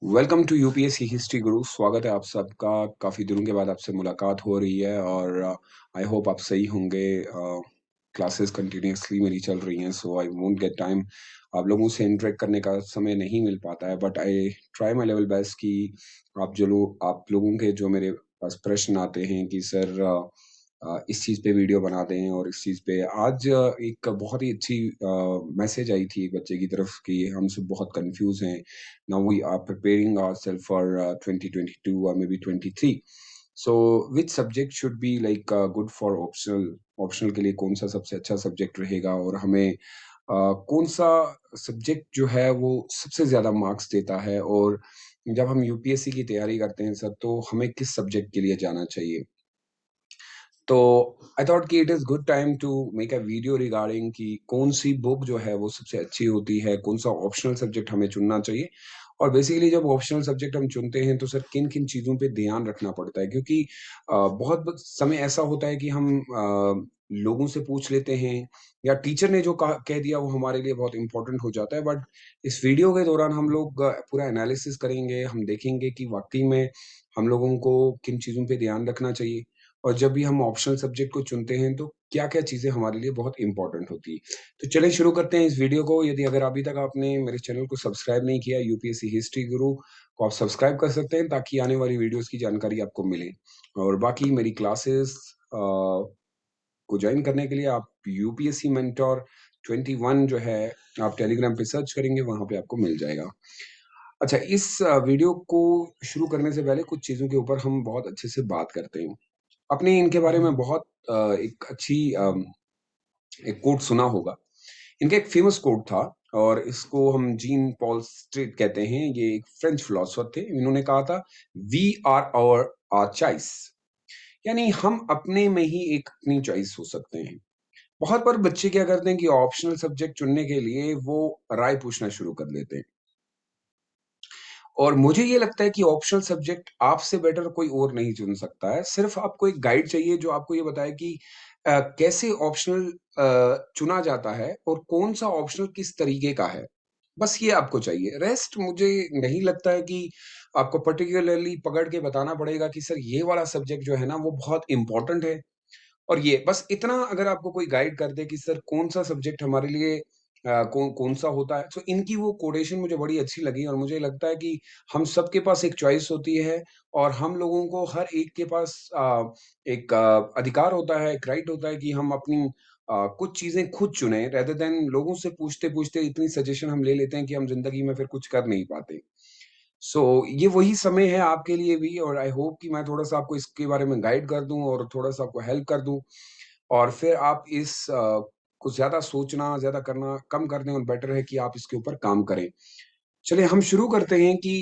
Welcome to UPSC history गुरु। स्वागत है आप सबका। काफ़ी दिनों के बाद आपसे मुलाकात हो रही है और आई होप आप सही होंगे। क्लासेस कंटिन्यूअसली मेरी चल रही हैं, सो आई वोंट गेट टाइम। आप लोगों से इंटरेक्ट करने का समय नहीं मिल पाता है, but I try my level best कि आप लोगों के जो मेरे पास प्रश्न आते हैं कि सर इस चीज़ पे वीडियो बना दें और इस चीज़ पे आज एक बहुत ही अच्छी मैसेज आई थी एक बच्चे की तरफ कि हम सब बहुत कंफ्यूज हैं। Now we are preparing ourselves for 2022 or maybe 23. So which subject should be like good for optional? Optional के लिए कौन सा सबसे अच्छा सब्जेक्ट रहेगा और हमें कौन सा सब्जेक्ट जो है वो सबसे ज़्यादा मार्क्स देता है, और जब हम यूपीएससी की तैयारी करते हैं सर, तो हमें किस सब्जेक्ट के लिए जाना चाहिए। तो आई थॉट कि it is good time to make a video regarding कि कौन सी बुक जो है वो सबसे अच्छी होती है, कौन सा ऑप्शनल सब्जेक्ट हमें चुनना चाहिए। और बेसिकली जब ऑप्शनल सब्जेक्ट हम चुनते हैं तो सर किन-किन चीज़ों पे ध्यान रखना पड़ता है, क्योंकि बहुत ब समय ऐसा होता है कि हम लोगों से पूछ लेते हैं या टीचर ने जो कहा कह दिया वो हमारे लिए बहुत इम्पोर्टेंट हो जाता है। बट इस वीडियो के दौरान हम लोग पूरा एनालिसिस करेंगे, हम देखेंगे कि वाक़ई में हम लोगों को किन चीज़ों पे ध्यान रखना चाहिए। और जब भी हम ऑप्शनल सब्जेक्ट को चुनते हैं तो क्या-क्या चीज़ें हमारे लिए बहुत इम्पोर्टेंट होती है। तो चलिए शुरू करते हैं इस वीडियो को। यदि अगर अभी तक आपने मेरे चैनल को सब्सक्राइब नहीं किया यूपीएससी हिस्ट्री गुरु को, आप सब्सक्राइब कर सकते हैं ताकि आने वाली वीडियोज़ की जानकारी आपको मिले। और बाकी मेरी क्लासेस को जॉइन करने के लिए आप यूपीएससी मेंटर 21 जो है आप टेलीग्राम पे सर्च करेंगे, वहाँ पे आपको मिल जाएगा। अच्छा, इस वीडियो को शुरू करने से पहले कुछ चीज़ों के ऊपर हम बहुत अच्छे से बात करते हैं। आपने इनके बारे में बहुत एक अच्छी एक कोट सुना होगा। इनका एक फ़ेमस कोट था और इसको हम जीन पॉल स्ट्रेट कहते हैं। ये एक फ्रेंच फिलॉसफर थे। इन्होंने कहा था, "वी आर आवर चॉइस", यानी हम अपने में ही एक अपनी चॉइस हो सकते हैं। बहुत बार बच्चे क्या करते हैं कि ऑप्शनल सब्जेक्ट चुनने के लिए वो राय पूछना शुरू कर देते हैं। और मुझे ये लगता है कि ऑप्शनल सब्जेक्ट आपसे बेटर कोई और नहीं चुन सकता है। सिर्फ़ आपको एक गाइड चाहिए जो आपको ये बताए कि कैसे ऑप्शनल चुना जाता है और कौन-सा ऑप्शनल किस तरीके का है। बस ये आपको चाहिए। रेस्ट मुझे नहीं लगता है कि आपको पर्टिकुलरली पकड़ के बताना पड़ेगा कि सर ये वाला सब्जेक्ट जो है ना वो बहुत इम्पोर्टेंट है। और ये बस इतना अगर आपको कोई गाइड कर दे कि सर कौन-सा सब्जेक्ट हमारे लिए कौन-सा होता है। सो इनकी वो कोटेशन मुझे बड़ी अच्छी लगी और मुझे लगता है कि हम सबके पास एक चॉइस होती है और हम लोगों को हर एक के पास एक अधिकार होता है, एक राइट होता है कि हम अपनी कुछ चीज़ें खुद चुनें रेदर देन लोगों से पूछते-पूछते इतनी सजेशन हम ले लेते हैं कि हम ज़िंदगी में फिर कुछ कर नहीं पाते। सो ये वही समय है आपके लिए भी और आई होप कि मैं थोड़ा-सा आपको इसके बारे में गाइड कर दूँ और थोड़ा-सा आपको हेल्प कर दूँ और फिर आप इस को ज़्यादा सोचना, ज़्यादा करना कम कर दें और बेटर है कि आप इसके ऊपर काम करें। चलिए हम शुरू करते हैं कि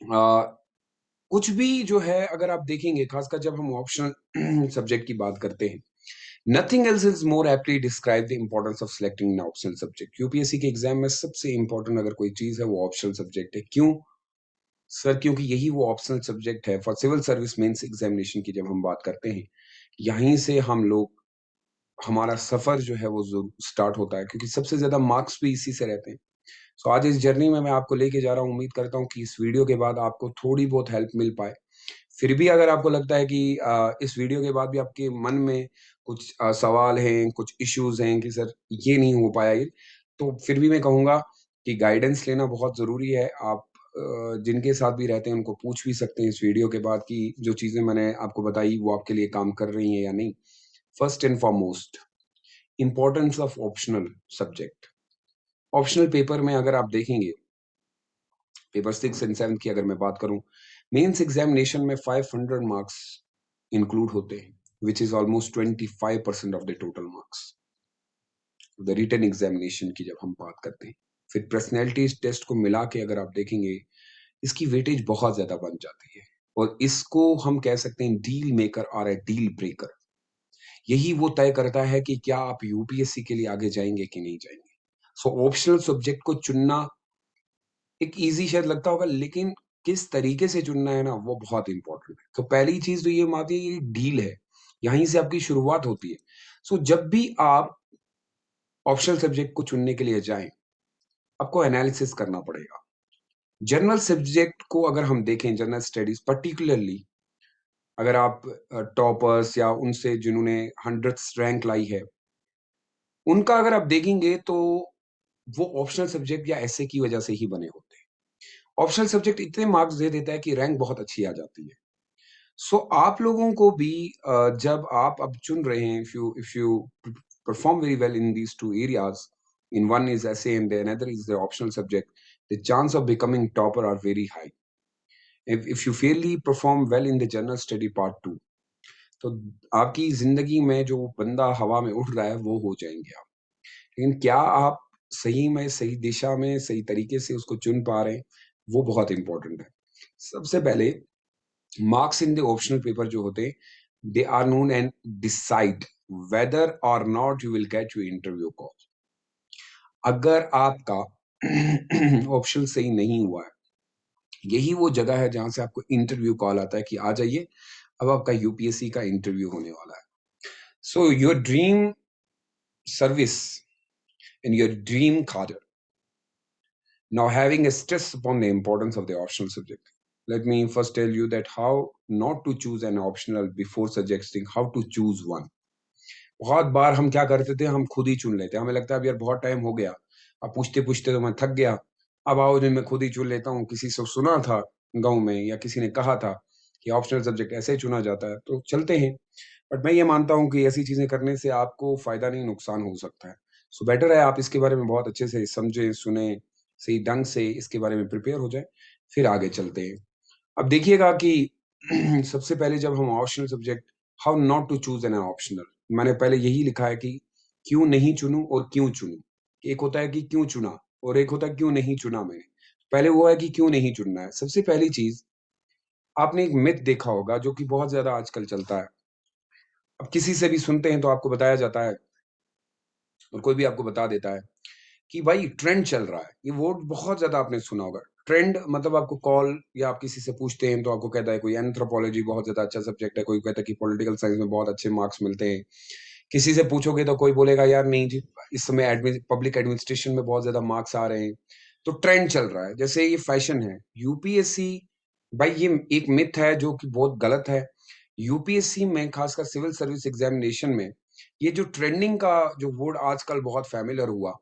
अ, कुछ भी जो है अगर आप देखेंगे ख़ासकर जब हम ऑप्शनल सब्जेक्ट की बात करते हैं, nothing else is more aptly describe the importance of selecting an optional subject. UPSC के एग्ज़ाम में सबसे इम्पोर्टेंट अगर कोई चीज़ है वो ऑप्शनल सब्जेक्ट है। क्यों? सर क्योंकि यही वो ऑप्शनल सब्जेक्ट है for civil service mains examination की जब हम बात करते हैं, यहीं से हम लोग हमारा सफ़र जो है वो ज़रू स्टार्ट होता है क्योंकि सबसे ज़्यादा मार्क्स भी इसी से रहते हैं। सो आज इस जर्नी में मैं आपको लेके जा रहा हूँ, उम्मीद करता हूँ कि इस वीडियो के बाद आपको थोड़ी बहुत हेल्प मिल पाए। फिर भी अगर आपको लगता है कि इस वीडियो के बाद भी आपके मन में कुछ सवाल हैं, कुछ इश्यूज़ हैं कि सर ये नहीं हो पाया ये, तो फिर भी मैं कहूँगा कि गाइडेंस लेना बहुत ज़रूरी है। आप जिनके साथ भी रहते हैं उनको पूछ भी सकते हैं इस वीडियो के बाद कि जो चीज़ें मैंने आपको बताई वो आपके लिए काम कर रही हैं या नहीं। First and foremost, importance of optional subject. Optional paper में अगर आप देखेंगे, पेपर 6 एंड 7 की अगर मैं बात करूँ, मेंस एग्ज़ामिनेशन में 500 मार्क्स इंक्लूड होते हैं, which is almost 25% of the total marks. The written examination की जब हम बात करते हैं, फिर पर्सनैलिटी टेस्ट को मिला के अगर आप देखेंगे, इसकी वेटेज बहुत ज़्यादा बन जाती है और इसको हम कह सकते हैं डील मेकर और अ डील ब्रेकर। यही वो तय करता है कि क्या आप यूपीएससी के लिए आगे जाएँगे कि नहीं जाएँगे। सो ऑप्शनल सब्जेक्ट को चुनना एक ईज़ी शायद लगता होगा, लेकिन किस तरीके से चुनना है ना, वो बहुत इम्पोर्टेंट है। तो पहली चीज़ तो ये मानती है, ये डील है, यहीं से आपकी शुरुआत होती है। सो जब भी आप ऑप्शनल सब्जेक्ट को चुनने के लिए जाएँ, आपको एनालिसिस करना पड़ेगा। जनरल सब्जेक्ट को अगर हम देखें, जनरल स्टडीज पर्टिकुलरली, अगर आप टॉपर्स या उनसे जिन्होंने 100th रैंक लाई है, उनका अगर आप देखेंगे तो वो ऑप्शनल सब्जेक्ट या ऐसे की वजह से ही बने होते हैं। ऑप्शनल सब्जेक्ट इतने मार्क्स दे देता है कि रैंक बहुत अच्छी आ जाती है। सो आप लोगों को भी जब आप अब चुन रहे हैं, if you perform very well in these two areas, in one is essay and the another is the optional subject, the chance of becoming topper are very high. If you fairly perform well in the general study part 2, तो आपकी जिंदगी में जो बंदा हवा में उड़ रहा है वो हो जाएंगे आप। लेकिन क्या आप सही में, सही दिशा में, सही तरीके से उसको चुन पा रहे हैं, वो बहुत इंपॉर्टेंट है। सबसे पहले marks in the optional paper जो होते हैं, they are known and decide whether or not you will get your interview call. अगर आपका ऑप्शन सही नहीं हुआ है, यही वो जगह है जहां से आपको इंटरव्यू कॉल आता है कि आ जाइए, अब आपका यूपीएससी का इंटरव्यू होने वाला है। So your dream service and your dream cadre now having a stress upon the importance of the optional subject. Let me first tell you that how not to choose an optional before suggesting how to choose one. बहुत बार हम क्या करते थे, हम खुद ही चुन लेते, हमें लगता है अब यार बहुत टाइम हो गया, अब पूछते पूछते तो मैं थक गया, अब आओ दिन मैं खुद ही चुन लेता हूँ, किसी से सुना था गांव में या किसी ने कहा था कि ऑप्शनल सब्जेक्ट ऐसे ही चुना जाता है तो चलते हैं। बट मैं ये मानता हूँ कि ऐसी चीजें करने से आपको फायदा नहीं नुकसान हो सकता है। सो बेटर है आप इसके बारे में बहुत अच्छे से समझे, सुने, सही ढंग से इसके बारे में प्रिपेयर हो जाए, फिर आगे चलते हैं। अब देखिएगा कि सबसे पहले जब हम optional subject, how not to choose an optional, मैंने पहले यही लिखा है कि क्यों नहीं चुनूं और क्यों चुनूं। एक होता है कि क्यों चुना और एक होता है क्यों नहीं चुना मैंने। पहले वो है कि क्यों नहीं चुनना है। सबसे पहली चीज, आपने एक मिथ देखा होगा जो कि बहुत ज्यादा आजकल चलता है। अब किसी से भी सुनते हैं तो आपको बताया जाता है और कोई भी आपको बता देता है कि भाई ट्रेंड चल रहा है। ये वर्ड बहुत ज्यादा आपने सुना होगा, ट्रेंड। मतलब आपको कॉल या आप किसी से पूछते हैं तो आपको कहता है कोई एंथ्रोपोलॉजी बहुत ज्यादा अच्छा सब्जेक्ट है, कोई कहता है कि पॉलिटिकल साइंस में बहुत अच्छे मार्क्स मिलते हैं। किसी से पूछोगे तो कोई बोलेगा यार नहीं जी, इस समय पब्लिक एडमिनिस्ट्रेशन में बहुत ज्यादा मार्क्स आ रहे हैं। तो ट्रेंड चल रहा है, जैसे ये फैशन है। यूपीएससी, भाई ये एक मिथ है जो कि बहुत गलत है। यूपीएससी में खासकर सिविल सर्विस एग्जामिनेशन में ये जो ट्रेंडिंग का जो वर्ड आजकल बहुत फैमिलियर हुआ,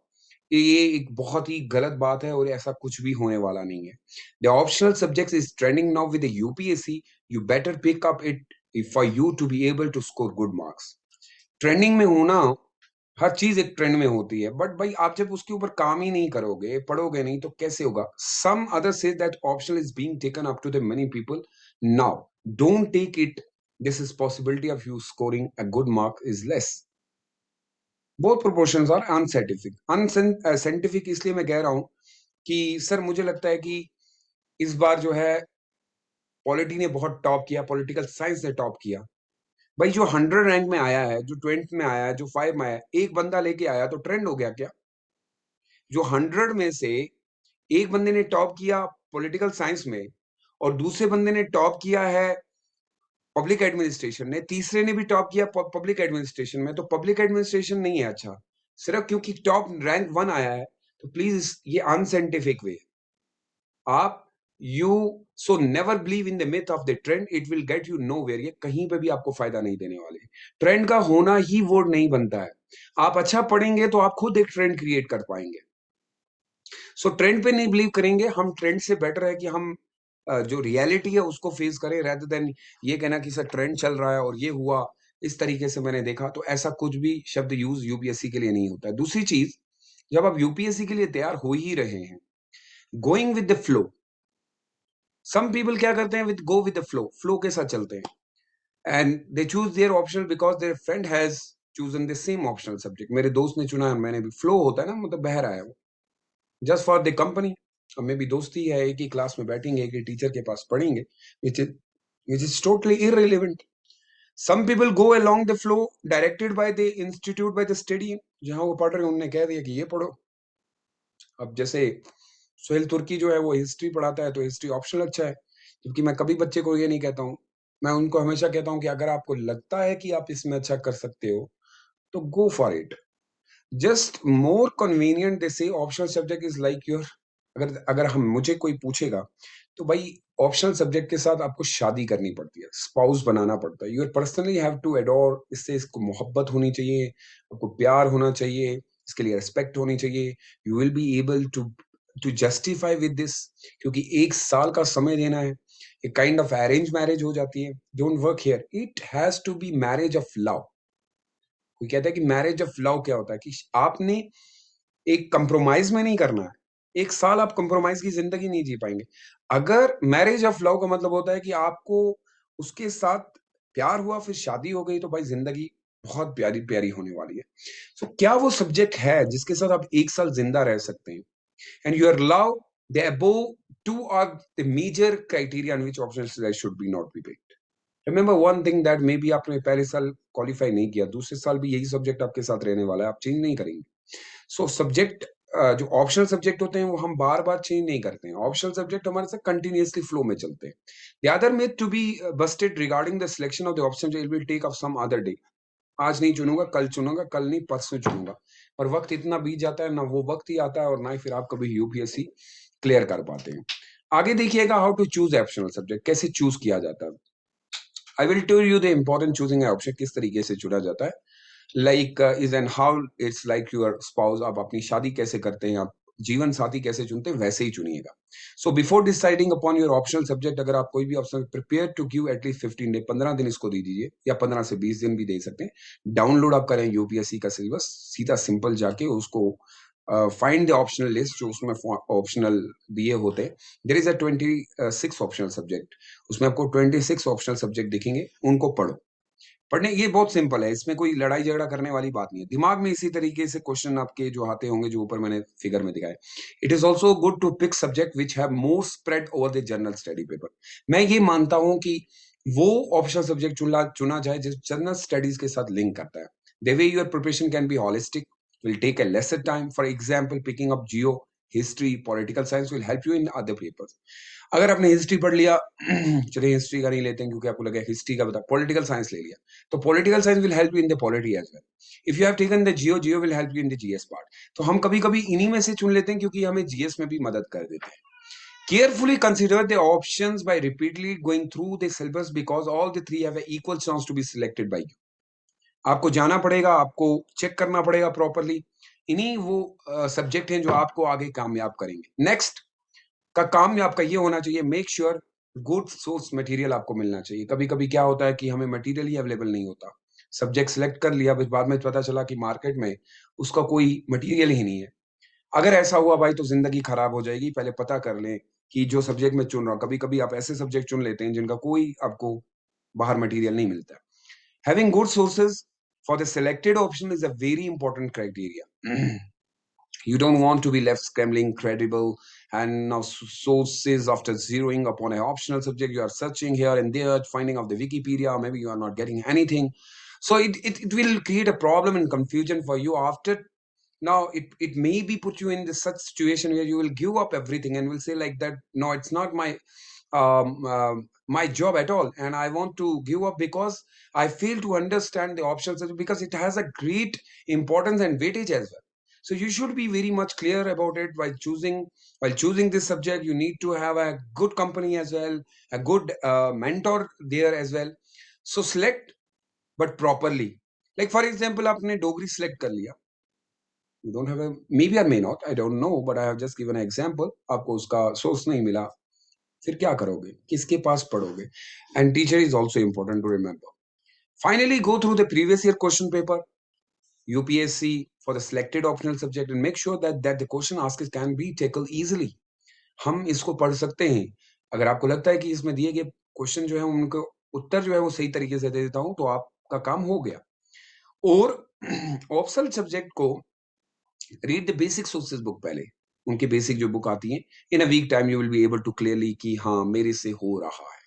ये एक बहुत ही गलत बात है और ऐसा कुछ भी होने वाला नहीं है। The optional subject is trending now with the UPSC, you better pick up it for you to be able to score good marks. Trending में होना, हर चीज एक ट्रेंड में होती है, बट भाई आप जब उसके ऊपर काम ही नहीं करोगे, पढ़ोगे नहीं, तो कैसे होगा। सम अदर से that optional is being taken up to the many people now, don't take it, this is possibility of you scoring a good mark is less. Both proportions are unscientific. Unscientific इसलिए मैं कह रहा हूं कि sir मुझे लगता है कि इस बार जो है पॉलिटी ने बहुत टॉप किया, पॉलिटिकल साइंस ने टॉप किया। भाई जो 100 रैंक में आया है, जो 20 में आया है, जो 5 में आया है, एक बंदा लेके आया तो ट्रेंड हो गया क्या? जो 100 में से एक बंदे ने टॉप किया पॉलिटिकल साइंस में और दूसरे बंदे ने टॉप किया है पब्लिक एडमिनिस्ट्रेशन ने, तीसरे ने भी टॉप किया पब्लिक एडमिनिस्ट्रेशन में, तो पब्लिक एडमिनिस्ट्रेशन नहीं है अच्छा सिर्फ क्योंकि टॉप रैंक 1 आया है। तो प्लीज ये अनसाइंटिफिक वे। आप you so never believe in the myth of the trend, it will get you nowhere. ये कहीं पे भी आपको फायदा नहीं देने वाले। ट्रेंड का होना ही वोट नहीं बनता है। आप अच्छा पढ़ेंगे तो आप खुद एक ट्रेंड क्रिएट कर पाएंगे। सो ट्रेंड पे नहीं बिलीव करेंगे हम, ट्रेंड से बेटर है कि हम जो रियलिटी है उसको फेस करें, रेदर देन ये कहना कि सर ट्रेंड चल रहा है और ये हुआ इस तरीके से मैंने देखा। तो ऐसा कुछ भी शब्द यूज यूपीएससी के लिए नहीं होता है। दूसरी चीज, जब आप यूपीएससी के लिए तैयार हो ही रहे हैं, going with the flow, some people क्या करते हैं, with go with the flow, flow के साथ चलते हैं and they choose their optional because their friend has chosen the same optional subject. मेरे दोस्त ने चुना है, मैंने भी। फ्लो होता है ना, मतलब बह रहा है वो, जस्ट फॉर द कंपनी। अब मे भी दोस्ती है, एक ही क्लास में बैठेंगे, एक ही टीचर के पास पढ़ेंगे, which is totally irrelevant. Some people go along the flow directed by the institute, by the study, जहां वो पढ़ रहे हैं उन्होंने कह दिया कि ये पढ़ो। अब जैसे सोहेल तुर्की जो है वो हिस्ट्री पढ़ाता है तो हिस्ट्री ऑप्शनल अच्छा है, जबकि मैं कभी बच्चे को ये नहीं कहता हूँ। मैं उनको हमेशा कहता हूँ कि अगर आपको लगता है कि आप इसमें अच्छा कर सकते हो तो go for it. Just more convenient they say optional subject is like your अगर अगर हम मुझे कोई पूछेगा तो भाई ऑप्शनल सब्जेक्ट के साथ आपको शादी करनी पड़ती है, स्पाउस बनाना पड़ता है। You personally have to adore, इससे इसको मोहब्बत होनी चाहिए, आपको प्यार होना चाहिए, इसके लिए रिस्पेक्ट होनी चाहिए। You will be able to justify with this, क्योंकि 1 साल का समय देना है। एक काइंड ऑफ अरेंज मैरिज हो जाती है। Don't work here, it has to be marriage of love. कोई कहता है कि मैरिज ऑफ लव क्या होता है, कि आपने एक कंप्रोमाइज में नहीं करना है। 1 साल आप कंप्रोमाइज की जिंदगी नहीं जी पाएंगे। अगर मैरिज ऑफ लव का मतलब होता है कि आपको उसके साथ प्यार हुआ, फिर शादी हो गई, तो भाई जिंदगी बहुत प्यारी प्यारी होने वाली है। सो क्या वो सब्जेक्ट है जिसके साथ आप 1 साल जिंदा रह सकते हैं? And your love the above two are the major criteria on which optional should be not be picked. Remember one thing, that may be आपने पहले साल क्वालिफाई नहीं किया, दूसरे साल भी यही सब्जेक्ट आपके साथ रहने वाला है, आप चेंज नहीं करेंगे। सो सब्जेक्ट जो ऑप्शनल सब्जेक्ट होते हैं वो हम बार बार चेंज नहीं करते हैं। ऑप्शनल सब्जेक्ट हमारे साथ कंटिन्यूअसली फ्लो में चलते हैं। The other myth to be busted regarding the selection of the option will take of some other day. आज नहीं चुनूंगा, कल चुनूंगा, कल नहीं परसों चुनूंगा। पर वक्त इतना बीत जाता है, ना वो वक्त ही आता है और ना ही फिर आप कभी यूपीएससी क्लियर कर पाते हैं। आगे देखिएगा, how to choose optional subject, कैसे चूज किया जाता है। I will tell you the important choosing option, किस तरीके से चुना जाता है। Like is and how it's like your spouse, आप अपनी शादी कैसे करते हैं, आप जीवन साथी कैसे चुनते हैं, वैसे ही चुनिएगा। So before deciding upon your optional subject, अगर आप कोई भी option prepare to give at least 15 day, 15 दिन इसको दे दीजिए, या 15 से 20 दिन भी दे सकते हैं। डाउनलोड आप करें यूपीएससी का सिलेबस, सीधा सिंपल जाके उसको फाइंड द ऑप्शनल लिस्ट, जो उसमें ऑप्शनल दिए होते हैं। There is a 26 optional subject, उसमें आपको 26 ऑप्शनल सब्जेक्ट दिखेंगे, उनको पढ़ो। पढ़ने ये बहुत सिंपल है, इसमें कोई लड़ाई झगड़ा करने वाली बात नहीं है। दिमाग में इसी तरीके से क्वेश्चन आपके जो आते होंगे, जो ऊपर मैंने फिगर में दिखाया। It is also good to pick subject which have more spread over the general study paper. मैं ये मानता हूं कि वो ऑप्शनल सब्जेक्ट चुना जाए जिस जनरल स्टडीज के साथ लिंक करता है। The way your preparation can be holistic, will take a lesser time. For example, picking up geo, history, political science will help you in other papers. अगर आपने history पढ़ लिया, चलिए हिस्ट्री का नहीं लेते हैं क्योंकि आपको लगे हिस्ट्री का बता, पॉलिटिकल साइंस ले लिया, तो political science will help you in the polity as well. If you have taken the geo, geo will help you in the GS part. तो हम कभी कभी इन्हीं में से चुन लेते हैं क्योंकि हमें जीएस में भी मदद कर देते हैं। Carefully consider the options by repeatedly going through the syllabus because all the three have an equal chance to be selected by you. आपको जाना पड़ेगा, आपको चेक करना पड़ेगा प्रॉपरली। इन्हीं वो सब्जेक्ट हैं जो आपको आगे कामयाब करेंगे। नेक्स्ट का काम आपका ये होना चाहिए, make sure good source material आपको मिलना चाहिए। कभी कभी क्या होता है कि हमें मटेरियल ही अवेलेबल नहीं होता। सब्जेक्ट सिलेक्ट कर लिया, फिर बाद में पता चला कि मार्केट में उसका कोई मटेरियल ही नहीं है। अगर ऐसा हुआ भाई तो जिंदगी खराब हो जाएगी। पहले पता कर लें कि जो सब्जेक्ट मैं चुन रहा हूँ, कभी कभी आप ऐसे सब्जेक्ट चुन लेते हैं जिनका कोई आपको बाहर मटेरियल नहीं मिलता। Having good sources for the selected option is a very important criteria. You don't want to be left scrambling credible and now sources after zeroing upon an optional subject. You are searching here and there, finding out the Wikipedia, maybe you are not getting anything. So it will create a problem and confusion for you after. Now it may be put you in this such situation where you will give up everything and will say like that, no, it's not my job at all, and I want to give up because I fail to understand the options, because it has a great importance and weightage as well. So you should be very much clear about it while choosing this subject. You need to have a good company as well, a good mentor there as well. So select, but properly. Like for example, आपने Dogri select कर लिया, you don't have a, maybe or may not, I don't know, but I have just given an example. आपको उसका source नहीं मिला, फिर क्या करोगे, किसके पास पढ़ोगे? And teacher is also important to remember. Finally, go through the previous year question paper, UPSC, for the selected optional subject, and make sure that the question asked can be tackled easily. हम इसको पढ़ सकते हैं। अगर आपको लगता है कि इसमें दिए गए क्वेश्चन जो है उनको उत्तर जो है वो सही तरीके से दे देता हूं, तो आपका काम हो गया। और ऑप्शनल सब्जेक्ट को read the basic sources book, पहले उनकी बेसिक जो बुक आती है। In a week time you will be able to clearly कि हाँ मेरे से हो रहा है।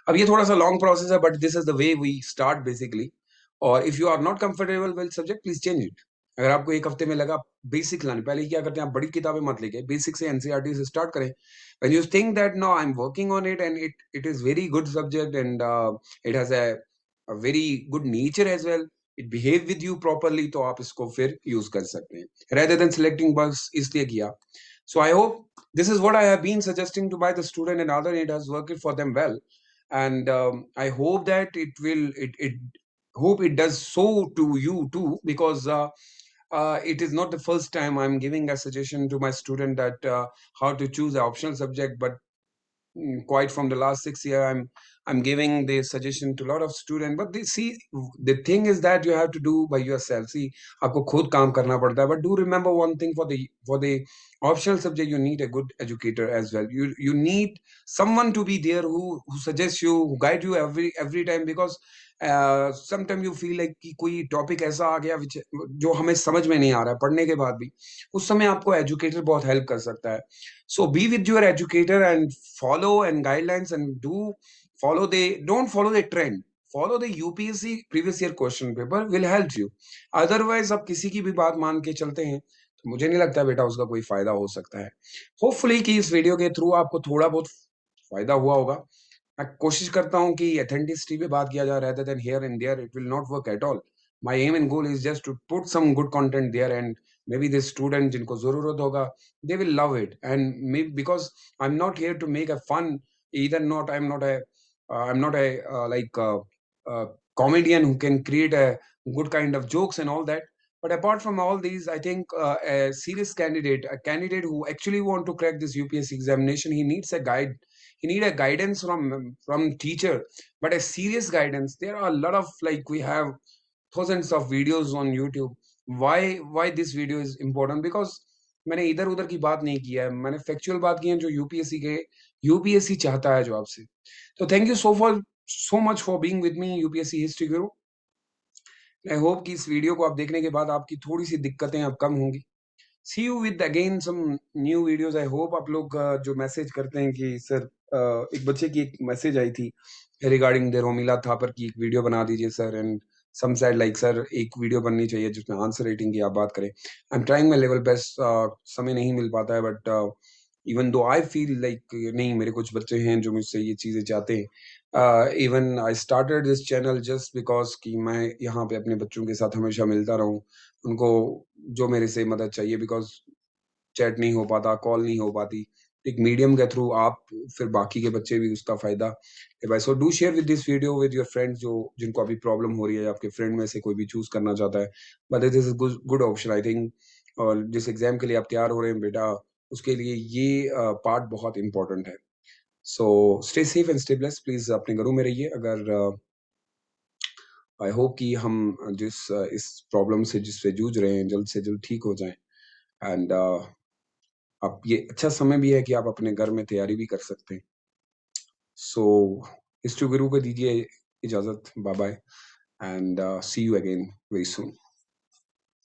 अब ये थोड़ा सा लॉन्ग प्रोसेस है, but this is the way we start basically. और if you are not comfortable with subject, please change it. अगर आपको एक हफ्ते में लगा बेसिक लाने, पहले क्या करते हैं आप, बड़ी किताबें मत लेके बेसिक से एनसीईआरटी से स्टार्ट करें। When you think that no I am working on it and it is very good subject and it has a very good nature as well, it behave with you properly, तो आप इसको फिर use कर सकते हैं। rather than selecting बस इसलिए किया। So I hope this is what I have been suggesting to by the student, and other it has worked for them well. And I hope that it hope it does so to you too, because it is not the first time I'm giving a suggestion to my student that how to choose an optional subject, but quite from the last 6 year I'm giving the suggestion to a lot of students. But they see, the thing is that you have to do by yourself. See, आपको खुद काम करना पड़ता है. But do remember one thing, for the optional subject you need a good educator as well. You need someone to be there who suggests you, who guide you every time, because sometimes you feel like कि कोई topic ऐसा आ गया जो हमें समझ में नहीं आ रहा है पढ़ने के बाद भी, उस समय आपको एजुकेटर बहुत हेल्प कर सकता है. So be with your educator and follow and guidelines, and don't follow the trend. Follow the UPSC previous year question paper will help you. Otherwise आप किसी की भी बात मान के चलते हैं तो मुझे नहीं लगता बेटा उसका कोई फायदा हो सकता है. होपफुली कि इस वीडियो के थ्रू आपको थोड़ा बहुत फायदा हुआ होगा. मैं कोशिश करता हूँ कि एथेंटिसिटी पे बात किया जाए rather than here and there. It will not work at all. My aim and goal is just to put some good content there, and maybe the student जिनको जरूरत होगा, they will love it. And maybe because I'm not here to make a fun, either not I'm not a comedian who can create a good kind of jokes and all that. But apart from all these, I think a serious candidate, a candidate who actually want to crack this UPSC examination, he needs a guide. He need a guidance from teacher, but a serious guidance. There are a lot of, like, we have thousands of videos on YouTube. Why this video is important? Because मैंने इधर उधर की बात नहीं किया है, मैंने factual बात की है जो यूपीएससी चाहता है जो आपसे. तो thank you so much for being with me, UPSC history Guru. I hope कि इस वीडियो को आप देखने के बाद आपकी थोड़ी सी दिक्कतें अब कम होंगी. See you with again some new videos. I hope आप लोग जो मैसेज करते हैं कि सर, एक बच्चे की एक मैसेज आई थी रिगार्डिंग द रोमिला थापर की एक वीडियो बना दीजिए sir. And some side like sir एक वीडियो बननी चाहिए जिसमें आंसर रेटिंग की आप बात करें. I am trying my level best. समय नहीं मिल पाता है, but even though I feel like नहीं, मेरे कुछ बच्चे हैं जो मुझसे ये चीजें चाहते हैं. Even I started this channel just because कि मैं यहाँ पे अपने बच्चों के साथ हमेशा मिलता रहूं, उनको जो मेरे से मदद चाहिए, बिकॉज चैट नहीं हो पाता, कॉल नहीं हो पाती. एक मीडियम के थ्रू आप फिर बाकी के बच्चे भी उसका फायदा ले पाए. So do share with this video with your friends जो जिनको अभी प्रॉब्लम हो रही है. आपके फ्रेंड में से कोई भी चूज करना चाहता है, but this is good option I think. और जिस एग्जाम के लिए आप तैयार हो रहे हैं बेटा, उसके लिए ये पार्ट बहुत इंपॉर्टेंट है. So stay safe and stay blessed. Please अपने घरों में रहिए. अगर आई होप कि हम इस प्रॉब्लम से जिससे जूझ रहे हैं जल्द से जल्द ठीक हो जाएं. एंड अब ये अच्छा समय भी है कि आप अपने घर में तैयारी भी कर सकते हैं. सो हिस्ट्री गुरु को दीजिए इजाजत. Bye bye, and see you again very soon.